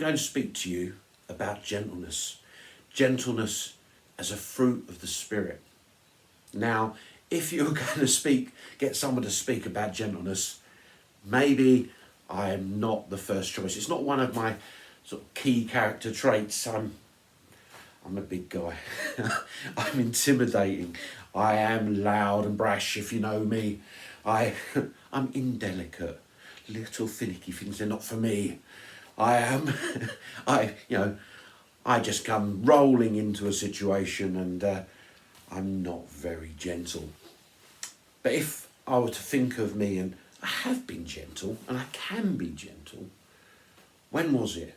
going to speak to you about gentleness. Gentleness as a fruit of the Spirit. Now, if you're going to get someone to speak about gentleness, maybe I am not the first choice. It's not one of my sort of key character traits. I'm a big guy. I'm intimidating. I am loud and brash, if you know me. I'm indelicate. Little finicky things, they're not for me. I just come rolling into a situation and I'm not very gentle. But if I were to think of me, and I have been gentle, and I can be gentle, when was it?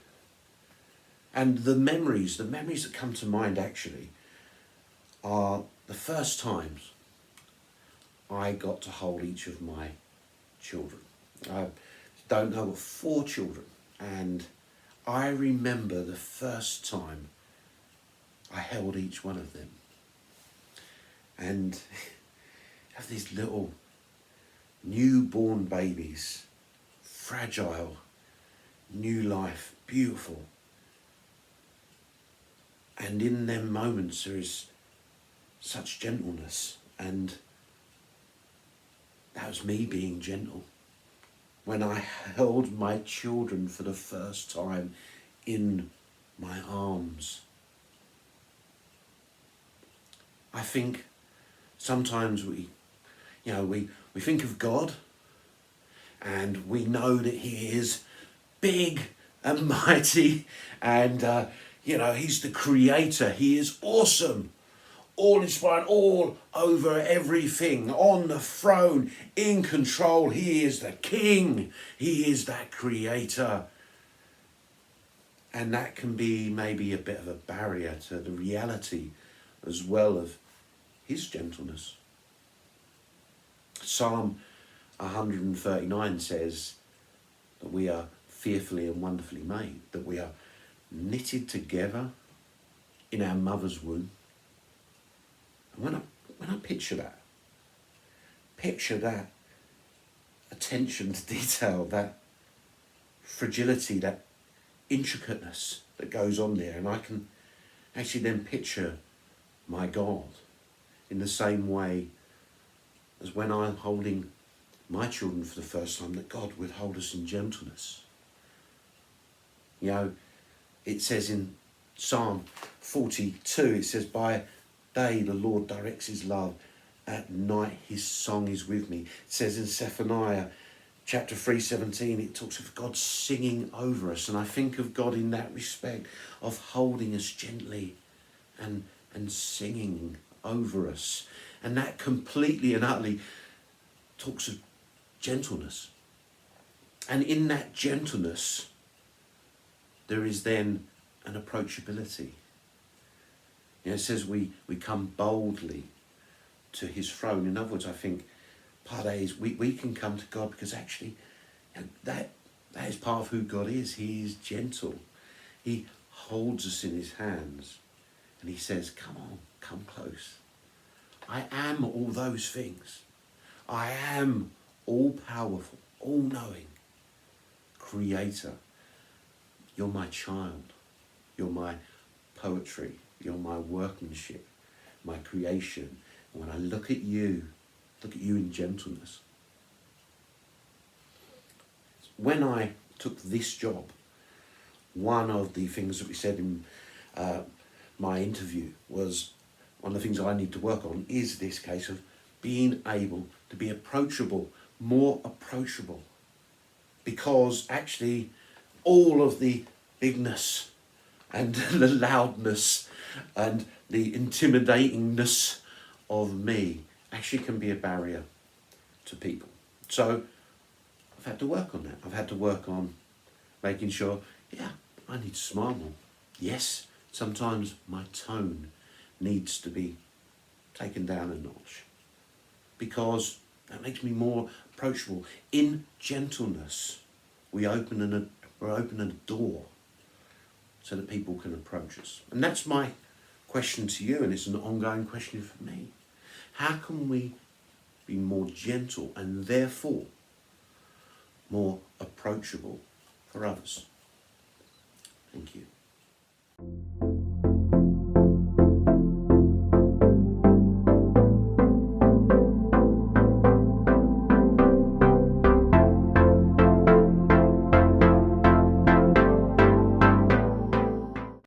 And the memories that come to mind actually are the first times I got to hold each of my children. I don't know, 4 children, and I remember the first time I held each one of them. And have these little newborn babies, fragile, new life, beautiful. And in them moments there is such gentleness, and that was me being gentle. When I held my children for the first time in my arms. I think sometimes we think of God and we know that he is big and mighty and he's the creator. He is awesome, all inspired, all over everything, on the throne, in control. He is the king. He is that creator. And that can be maybe a bit of a barrier to the reality as well of his gentleness. Psalm 139 says that we are fearfully and wonderfully made, that we are knitted together in our mother's womb. And when I picture that attention to detail, that fragility, that intricateness that goes on there, and I can actually then picture my God in the same way as when I'm holding my children for the first time, that God would hold us in gentleness. It says in Psalm 42, it says, by day the Lord directs his love, at night his song is with me. It says in Zephaniah chapter 3:17, it talks of God singing over us, and I think of God in that respect of holding us gently and singing over us. And that completely and utterly talks of gentleness. And in that gentleness, there is then an approachability. It says we come boldly to his throne. In other words, I think part of that is we can come to God because actually that is part of who God is. He is gentle. He holds us in his hands and he says, come on, come close. I am all those things. I am all powerful, all knowing, creator. You're my child. You're my poetry. You're my workmanship, my creation. And when I look at you in gentleness. When I took this job, one of the things that we said in my interview was one of the things I need to work on is this case of being able to be approachable, more approachable. Because actually all of the bigness and the loudness and the intimidatingness of me actually can be a barrier to people. So I've had to work on that. I've had to work on making sure, I need to smile more. Yes, sometimes my tone needs to be taken down a notch because that makes me more approachable. In gentleness, we're opening a door so that people can approach us. And that's my question to you, and it's an ongoing question for me. How can we be more gentle and therefore more approachable for others? Thank you.